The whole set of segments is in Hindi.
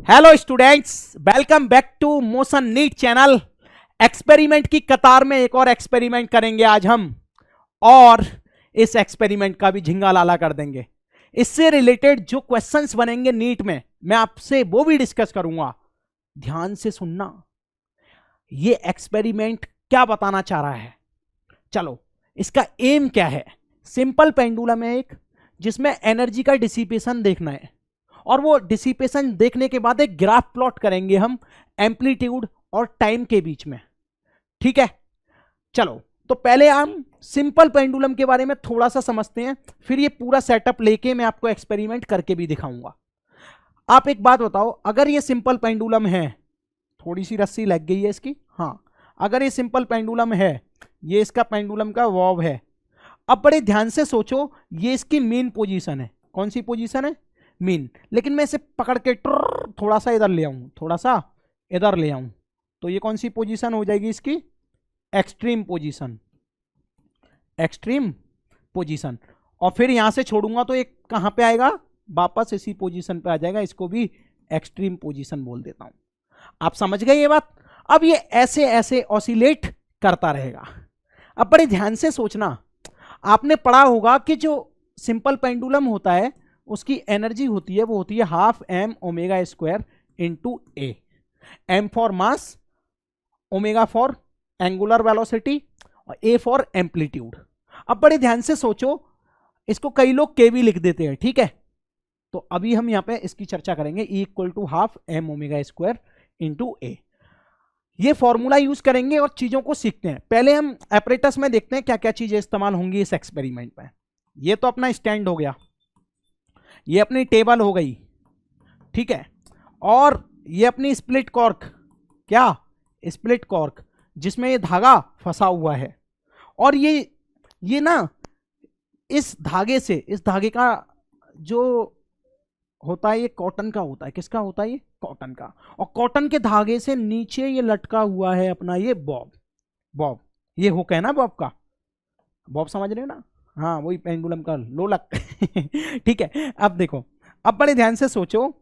Hello students, welcome back to Motion NEET channel. Experiment की कतार में एक और एक्सपेरिमेंट करेंगे आज हम, और इस एक्सपेरिमेंट का भी झिंगा लाला कर देंगे। इससे रिलेटेड जो क्वेश्चंस बनेंगे नीट में, मैं आपसे वो भी डिस्कस करूंगा। ध्यान से सुनना, ये एक्सपेरिमेंट क्या बताना चाह रहा है। चलो, इसका एम क्या है। सिंपल पेंडुलम है एक, जिसमें एनर्जी का डिसिपेशन देखना है, और वो डिसिपेशन देखने के बाद एक ग्राफ प्लॉट करेंगे हम एम्पलीट्यूड और टाइम के बीच में। ठीक है, चलो तो पहले हम सिंपल पेंडुलम के बारे में थोड़ा सा समझते हैं, फिर ये पूरा सेटअप लेके मैं आपको एक्सपेरिमेंट करके भी दिखाऊंगा। आप एक बात बताओ, अगर ये सिंपल पेंडुलम है, थोड़ी सी रस्सी लग गई है इसकी, हाँ, अगर ये सिंपल पेंडुलम है, ये इसका पेंडुलम का वॉब है। अब बड़े ध्यान से सोचो, ये इसकी मेन पोजीशन है। कौन सी पोजीशन है? मीन। लेकिन मैं इसे पकड़ के थोड़ा सा इधर ले आऊं, थोड़ा सा इधर ले आऊं, तो ये कौन सी पोजीशन हो जाएगी इसकी? Extreme position. Extreme position. और फिर यहां से छोड़ूंगा तो एक कहां पे आएगा? वापस इसी पोजीशन पे आ जाएगा। इसको भी एक्सट्रीम पोजीशन बोल देता हूं। आप समझ गए ये बात? अब ये ऐसे ऐसे ऑसिलेट करता रहेगा। अब बड़े ध्यान से सोचना, आपने पढ़ा होगा कि जो सिंपल पेंडुलम होता है उसकी एनर्जी होती है, वो होती है half M omega square into A. M for mass, omega for angular velocity, और ए फॉर एम्पलीट्यूड। अब बड़े ध्यान से सोचो, इसको कई लोग के भी लिख देते हैं, ठीक है। तो अभी हम यहां पे इसकी चर्चा करेंगे। E equal to half M omega square into A. ये फॉर्मूला यूज करेंगे और चीजों को सीखते हैं। पहले हम एपरेटस में देखते हैं क्या क्या चीजें इस्तेमाल होंगी इस एक्सपेरिमेंट में। ये तो अपना स्टैंड हो गया, ये अपनी टेबल हो गई, ठीक है, और ये अपनी स्प्लिट कॉर्क। क्या? स्प्लिट कॉर्क, जिसमें ये धागा फंसा हुआ है। और ये ना, इस धागे से, इस धागे का जो होता है ये कॉटन का होता है। किसका होता है ये? कॉटन का। और कॉटन के धागे से नीचे ये लटका हुआ है अपना ये बॉब। बॉब, ये हुक है ना बॉब का। बॉब समझ रहे हो ना? हाँ, वही पेंडुलम का लोलक। ठीक है, अब देखो, अब बड़े ध्यान से सोचो,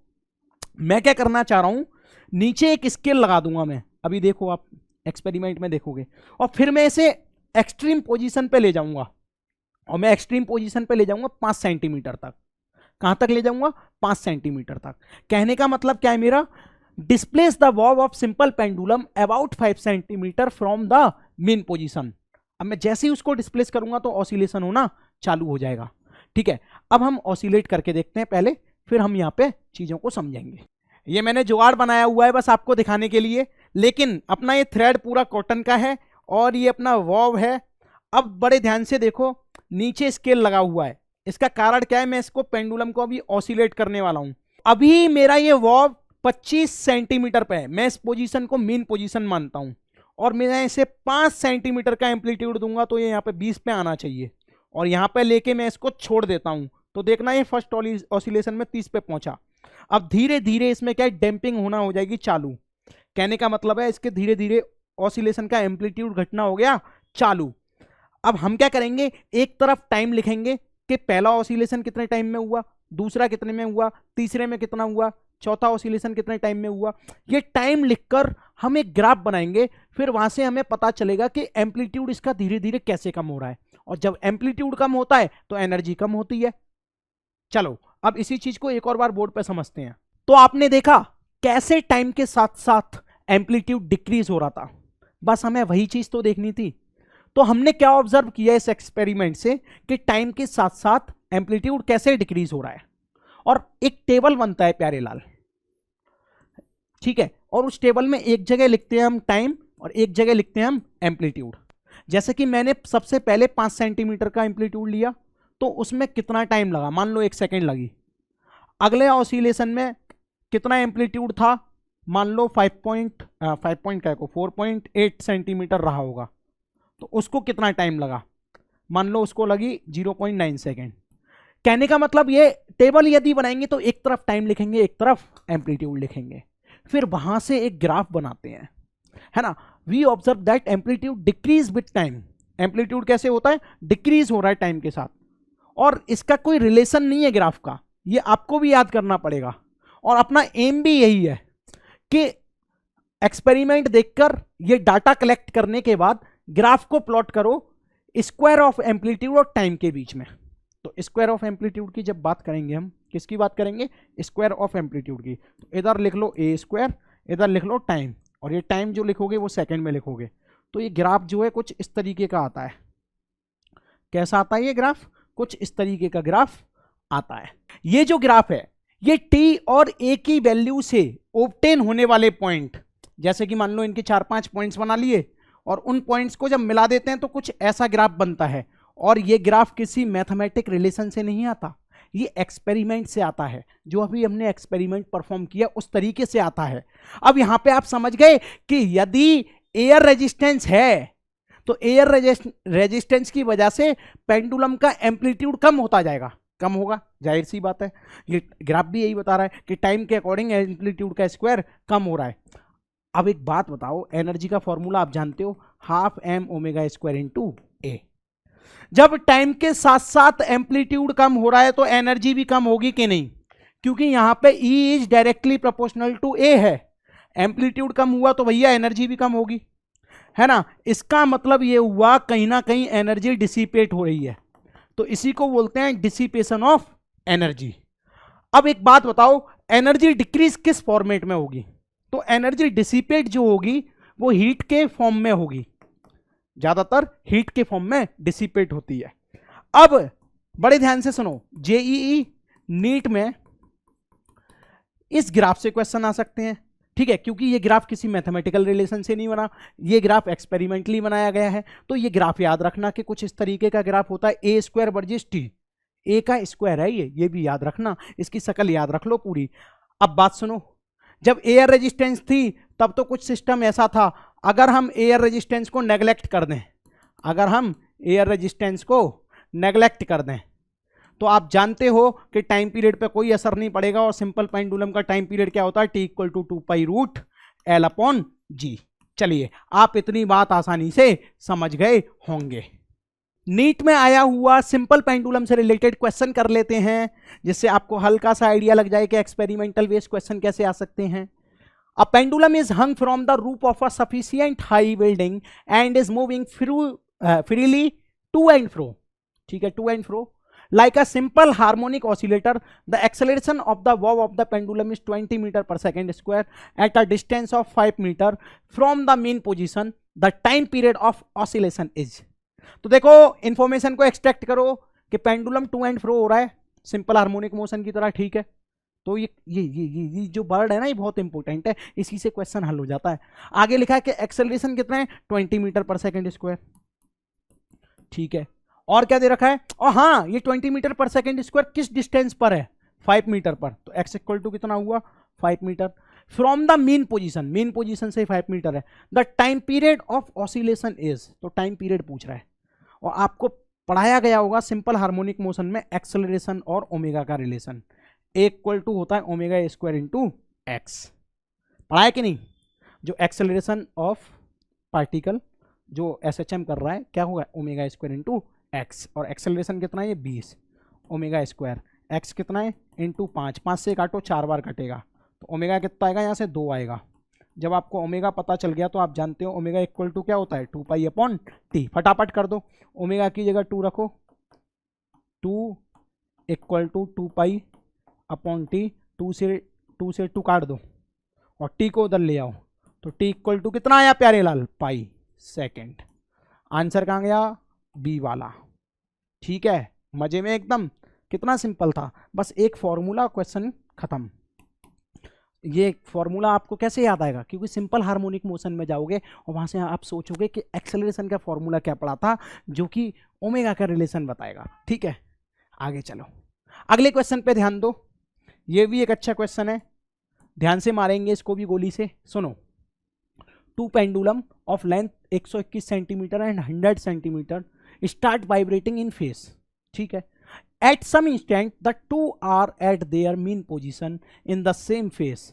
मैं क्या करना चाह रहा हूं। नीचे एक स्केल लगा दूंगा मैं, अभी देखो आप एक्सपेरिमेंट में देखोगे, और फिर मैं इसे एक्सट्रीम पोजीशन पे ले जाऊंगा। और मैं एक्सट्रीम पोजीशन पे ले जाऊंगा 5 सेंटीमीटर तक। कहां तक ले जाऊंगा? 5 सेंटीमीटर तक। कहने का मतलब क्या है मेरा? Displace the Bob of simple pendulum about 5 centimetre from the main position. अब मैं जैसे ही उसको डिस्प्लेस करूंगा तो ऑसिलेशन होना चालू हो जाएगा। ठीक है, अब हम ऑसिलेट करके देखते हैं पहले, फिर हम यहां पे चीजों को समझेंगे। ये मैंने जुगाड़ बनाया हुआ है बस आपको दिखाने के लिए, लेकिन अपना ये थ्रेड पूरा कॉटन का है और ये अपना वॉब है। अब बड़े ध्यान से देखो, नीचे स्केल लगा हुआ है। इसका कारण क्या है? मैं इसको पेंडुलम को अभी ऑसिलेट करने वाला हूं। अभी मेरा ये वॉब 25 सेंटीमीटर पे है। मैं इस पोजीशन को मेन पोजीशन मानता हूं, और मैं इसे 5 सेंटीमीटर का एम्पलीट्यूड दूंगा तो ये यहाँ पे 20 पे आना चाहिए। और यहाँ पे लेके मैं इसको छोड़ देता हूं, तो देखना ये फर्स्ट ऑसिलेशन में 30 पे पहुंचा। अब धीरे धीरे इसमें क्या है? डैम्पिंग होना हो जाएगी चालू। कहने का मतलब है इसके धीरे धीरे ऑसिलेशन का एम्पलीट्यूड घटना हो गया चालू। अब हम क्या करेंगे? एक तरफ टाइम लिखेंगे कि पहला ऑसिलेशन कितने टाइम में हुआ, दूसरा कितने में हुआ, तीसरे में कितना हुआ, चौथा ऑसिलेशन कितने टाइम में हुआ। ये टाइम लिखकर हम एक ग्राफ बनाएंगे। फिर वहां से हमें पता चलेगा कि एम्पलीट्यूड इसका धीरे धीरे कैसे कम हो रहा है, और जब एम्पलीट्यूड कम होता है तो एनर्जी कम होती है। चलो, अब इसी चीज को एक और बार बोर्ड पे समझते हैं। तो आपने देखा कैसे टाइम के साथ साथ एम्पलीट्यूड डिक्रीज हो रहा था। बस हमें वही चीज तो देखनी थी। तो हमने क्या ऑब्जर्व किया इस एक्सपेरिमेंट से कि टाइम के साथ साथ एम्पलीट्यूड कैसे डिक्रीज हो रहा है। और एक टेबल बनता है प्यारे लाल, ठीक है, और उस टेबल में एक जगह लिखते हैं हम टाइम और एक जगह लिखते हैं हम एम्पलीट्यूड। जैसे कि मैंने सबसे पहले 5 सेंटीमीटर का एम्पलीट्यूड लिया, तो उसमें कितना टाइम लगा? मान लो 1 सेकेंड लगी। अगले ऑसिलेशन में कितना एम्पलीट्यूड था? मान लो 4.8 सेंटीमीटर रहा होगा, तो उसको कितना टाइम लगा? मान लो उसको लगी 0.9 सेकेंड। कहने का मतलब ये टेबल यदि बनाएंगे तो एक तरफ टाइम लिखेंगे, एक तरफ एम्पलीट्यूड लिखेंगे, फिर वहां से एक ग्राफ बनाते हैं, है ना। We observe that amplitude decrease with time. Amplitude कैसे होता है? डिक्रीज हो रहा है टाइम के साथ, और इसका कोई रिलेशन नहीं है ग्राफ का, ये आपको भी याद करना पड़ेगा। और अपना एम भी यही है कि एक्सपेरिमेंट देखकर ये डाटा कलेक्ट करने के बाद ग्राफ को प्लॉट करो स्क्वायर ऑफ एम्पलीट्यूड और टाइम के बीच में। तो स्क्वायर ऑफ एम्पलीट्यूड की जब बात करेंगे हम, किसकी बात करेंगे? स्क्वायर ऑफ एम्पलीट्यूड की। तो इधर लिख लो ए स्क्वायर, इधर लिख लो टाइम, और ये टाइम जो लिखोगे वो सेकंड में लिखोगे। तो ये ग्राफ जो है कुछ इस तरीके का आता है। कैसा आता है ये ग्राफ? कुछ इस तरीके का ग्राफ आता है। ये जो ग्राफ है ये टी और ए की वैल्यू से ऑब्टेन होने वाले पॉइंट, जैसे कि मान लो इनके 4-5 पॉइंट्स बना लिए और उन पॉइंट्स को जब मिला देते हैं तो कुछ ऐसा ग्राफ बनता है। और ये ग्राफ किसी मैथमेटिक रिलेशन से नहीं आता, ये एक्सपेरिमेंट से आता है। जो अभी हमने एक्सपेरिमेंट परफॉर्म किया उस तरीके से आता है। अब यहां पे आप समझ गए कि यदि एयर रेजिस्टेंस है तो एयर रेजिस्टेंस की वजह से पेंडुलम का एम्पलीट्यूड कम होता जाएगा, कम होगा, जाहिर सी बात है। ये ग्राफ भी यही बता रहा है कि टाइम के अकॉर्डिंग एम्पलीट्यूड का स्क्वायर कम हो रहा है। अब एक बात बताओ, एनर्जी का फॉर्मूला आप जानते हो, half M omega square into A. जब टाइम के साथ साथ एम्पलीट्यूड कम हो रहा है तो एनर्जी भी कम होगी कि नहीं? क्योंकि यहां पे E is directly proportional to A है। एम्पलीट्यूड कम हुआ तो भैया एनर्जी भी कम होगी, है ना। इसका मतलब ये हुआ कहीं ना कहीं एनर्जी डिसिपेट हो रही है, तो इसी को बोलते हैं डिसिपेशन ऑफ एनर्जी। अब एक बात बताओ, एनर्जी डिक्रीज किस फॉर्मेट में होगी? तो एनर्जी डिसिपेट जो होगी वो हीट के फॉर्म में होगी, ज्यादातर हीट के फॉर्म में डिसिपेट होती है। अब बड़े ध्यान से सुनो, जेईई नीट में इस ग्राफ से क्वेश्चन आ सकते हैं, ठीक है, क्योंकि ये ग्राफ किसी मैथमेटिकल रिलेशन से नहीं बना, ये ग्राफ एक्सपेरिमेंटली बनाया गया है। तो ये ग्राफ याद रखना कि कुछ इस तरीके का ग्राफ होता है, ए स्क्वायर वर्सेस टी, ए का स्क्वायर है ये भी याद रखना, इसकी शक्ल याद रख लो पूरी। अब बात सुनो, जब एयर रेजिस्टेंस थी तब तो कुछ सिस्टम ऐसा था, अगर हम एयर रेजिस्टेंस को नेग्लेक्ट कर दें, अगर हम एयर रेजिस्टेंस को नेग्लेक्ट कर दें तो आप जानते हो कि टाइम पीरियड पे कोई असर नहीं पड़ेगा, और सिंपल पेंडुलम का टाइम पीरियड क्या होता है? T equal to 2π√L/G। चलिए, आप इतनी बात आसानी से समझ गए होंगे। नीट में आया हुआ सिंपल पेंडुलम से रिलेटेड क्वेश्चन कर लेते हैं, जिससे आपको हल्का सा आइडिया लग जाए कि एक्सपेरिमेंटल बेस्ड क्वेश्चन कैसे आ सकते हैं। A pendulum is hung from the roof of a sufficient high building and is moving freely to and fro, ठीक है, to and fro like a simple harmonic oscillator. The acceleration of the bob of the pendulum is 20 meter per second square at a distance of 5 meter from the mean position. The time period of oscillation is, तो देखो इंफॉर्मेशन को एक्सट्रैक्ट करो कि पेंडुलम टू एंड फ्रो हो रहा है सिंपल हार्मोनिक मोशन की तरह, ठीक है। तो ये जो वर्ड है ना, ये बहुत इंपॉर्टेंट है, इसी से क्वेश्चन हल हो जाता है। आगे लिखा है कि एक्सेलरेशन कितना है? 20 मीटर पर सेकेंड स्क्वायर, ठीक है। और क्या दे रखा है? और हाँ, ये 20 मीटर पर सेकेंड स्क्वायर किस डिस्टेंस पर है? 5 मीटर पर। तो x इक्वल टू कितना हुआ? 5 metre from the mean position, mean position से 5 मीटर है। The time period of oscillation is, तो टाइम पीरियड पूछ रहा है, और आपको पढ़ाया गया होगा सिंपल हार्मोनिक मोशन में एक्सेलरेशन और ओमेगा का रिलेशन, ए इक्वल टू होता है ओमेगा स्क्वायर इंटू एक्स। पढ़ाया कि नहीं? जो एक्सेलरेशन ऑफ पार्टिकल जो SHM कर रहा है क्या होगा? ओमेगा स्क्वायर इंटू एक्स, और एक्सेलरेशन कितना है? ये 20 ओमेगा स्क्वायर, एक्स कितना है? इंटू 5, 5 से काटो 4 बार कटेगा, तो ओमेगा कितना आएगा? यहाँ से 2 आएगा। जब आपको ओमेगा पता चल गया तो आप जानते हो ओमेगा इक्वल टू क्या होता है? 2π/T। फटाफट कर दो, ओमेगा की जगह 2 रखो, 2 इक्वल टू 2π/T, 2 से 2 काट दो और T को उधर ले आओ, तो T इक्वल टू कितना आया प्यारे लाल? पाई सेकेंड। आंसर कहाँ गया? बी वाला, ठीक है, मजे में एकदम। कितना सिंपल था, बस एक फॉर्मूला, क्वेश्चन खत्म। ये फॉर्मूला आपको कैसे याद आएगा? क्योंकि सिंपल हार्मोनिक मोशन में जाओगे और वहां से आप सोचोगे कि एक्सेलरेशन का फॉर्मूला क्या पड़ा था, जो कि ओमेगा का रिलेशन बताएगा, ठीक है। आगे चलो, अगले क्वेश्चन पे ध्यान दो, ये भी एक अच्छा क्वेश्चन है, ध्यान से मारेंगे इसको भी गोली से। सुनो, two pendulum of length 121 centimetre and 100 centimetre start vibrating in phase, ठीक है। At some instant the two are at their mean position in the same phase.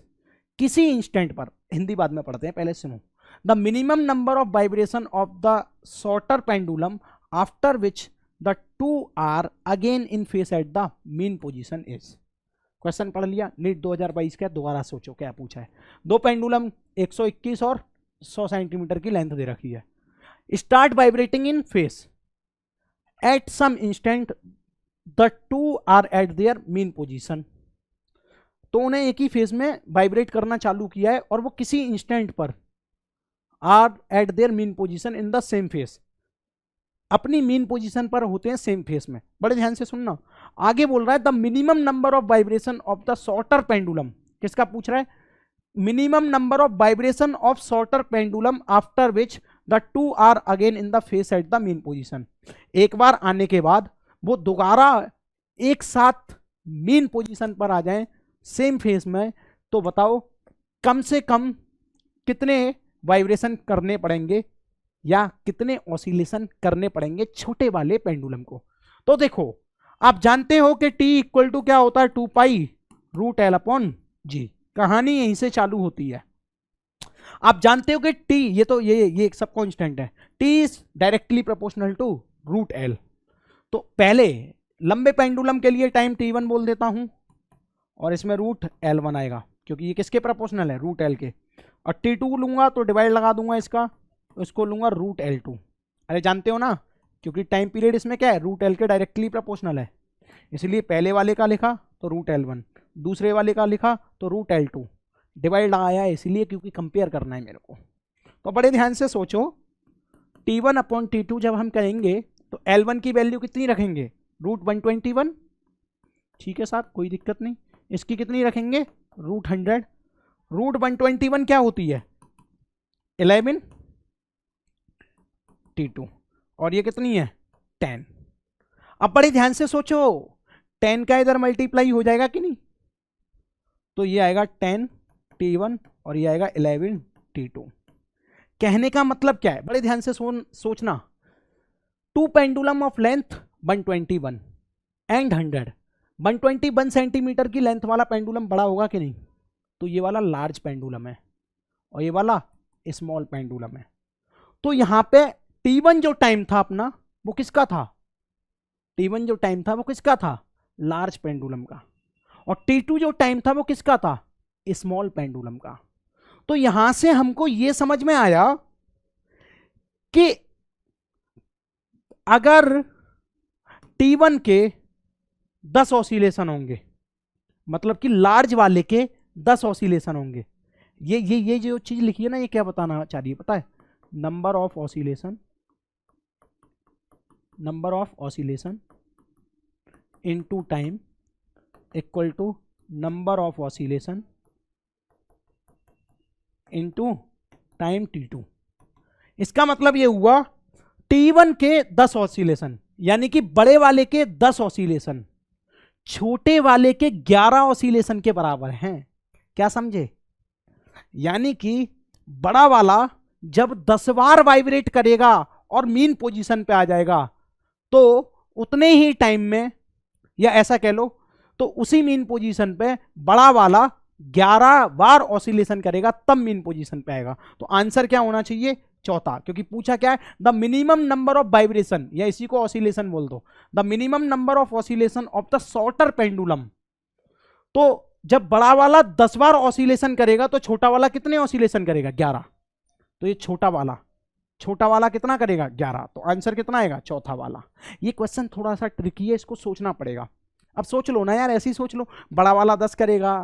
किसी इंस्टेंट पर, हिंदी बाद में पढ़ते हैं, पहले सुनो। The minimum number of vibration of the shorter pendulum after which the two are again in phase at the mean position is. Question पढ़ लिया, नीट 2022 का, दोबारा सोचो क्या पूछा है। दो पेंडुलम 121 और 100 सेंटीमीटर की लेंथ दे रखी है। Start vibrating in phase at some instant the two are at their mean position. तो उन्हें एक ही फेज में वाइब्रेट करना चालू किया है और वो किसी इंस्टेंट पर are at their mean position in the same phase, अपनी मीन पोजीशन पर होते हैं सेम फेस में। बड़े ध्यान से सुनना, आगे बोल रहा है the minimum number of vibration of the shorter pendulum. किसका पूछ रहा है? Minimum number of vibration of shorter pendulum after which the two are again in the phase at the mean position. एक बार आने के बाद वो दोबारा एक साथ मीन पोजीशन पर आ जाएं सेम फेस में, तो बताओ कम से कम कितने वाइब्रेशन करने पड़ेंगे या कितने ऑसिलेशन करने पड़ेंगे छोटे वाले पेंडुलम को। तो देखो आप जानते हो कि T इक्वल टू क्या होता है, 2 पाई रूट एल अपॉन जी। कहानी यहीं से चालू होती है। आप जानते हो कि T ये एक सब कांस्टेंट है, T is directly proportional to root L. तो पहले लंबे पेंडुलम के लिए टाइम T1 बोल देता हूं और इसमें रूट L1 आएगा क्योंकि ये किसके प्रोपोर्शनल है, रूट एल के। और T2 लूंगा तो डिवाइड लगा दूंगा इसका, उसको लूंगा रूट L2। अरे जानते हो ना, क्योंकि टाइम पीरियड इसमें क्या है, रूट एल के डायरेक्टली प्रोपोर्शनल है, इसलिए पहले वाले का लिखा तो रूट L1, दूसरे वाले का लिखा तो रूट L2, डिवाइड लगाया इसलिए क्योंकि कंपेयर करना है मेरे को। तो बड़े ध्यान से सोचो, T1 अपॉन T2 जब हम करेंगे तो L1 की वैल्यू कितनी रखेंगे, रूट 121। ठीक है साहब, कोई दिक्कत नहीं। इसकी कितनी रखेंगे, रूट 100। रूट 121 क्या होती है, 11 T2, और ये कितनी है, 10। अब बड़े ध्यान से सोचो, 10 का इधर मल्टीप्लाई हो जाएगा कि नहीं, तो ये आएगा 10 T1 और ये आएगा 11 T2। कहने का मतलब क्या है, बड़े ध्यान से सोचना, two pendulum of length 121 and 100। 121 centimetre की लेंथ वाला पेंडुलम बड़ा होगा कि नहीं, तो ये वाला लार्ज पेंडुलम है और ये वाला स्मॉल पेंडुलम है। तो यहां पे T1 जो टाइम था अपना वो किसका था, T1 जो टाइम था वो किसका था, लार्ज पेंडुलम का। और T2 जो टाइम था वो किसका था, स्मॉल पेंडुलम का। तो यहां से हमको ये समझ में आया कि अगर T1 के 10 ऑसिलेशन होंगे, मतलब कि लार्ज वाले के 10 ऑसिलेशन होंगे। ये जो चीज लिखी है ना, ये क्या बताना चाह रही है पता है, number of oscillation into time equal to number of oscillation into time T2। इसका मतलब ये हुआ T1 के 10 ऑसिलेशन यानी कि बड़े वाले के 10 ऑसिलेशन छोटे वाले के 11 ऑसिलेशन के बराबर हैं। क्या समझे, यानी कि बड़ा वाला जब 10 बार वाइब्रेट करेगा और मीन पोजीशन पे आ जाएगा तो उतने ही टाइम में, या ऐसा कह लो तो उसी मीन पोजीशन पे बड़ा वाला 11 बार ऑसिलेशन करेगा तब मीन पोजीशन पे आएगा। तो आंसर क्या होना चाहिए, चौथा, क्योंकि पूछा क्या है, the minimum number of vibration, या इसी को ऑसिलेशन बोल दो, the minimum number of oscillation of the shorter pendulum. तो जब बड़ा वाला 10 बार ऑसिलेशन करेगा तो छोटा वाला कितने ऑसिलेशन करेगा, 11। तो ये छोटा वाला कितना करेगा, 11। तो आंसर कितना आएगा, चौथा वाला। ये क्वेश्चन थोड़ा सा ट्रिकी है, इसको सोचना पड़ेगा। अब सोच लो ना यार, ऐसे ही सोच लो, बड़ा वाला 10 करेगा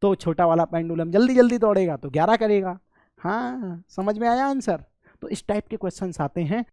तो छोटा वाला पेंडुलम जल्दी जल्दी दौड़ेगा तो 11 करेगा। हाँ, समझ में आया आंसर। तो इस टाइप के क्वेश्चंस आते हैं।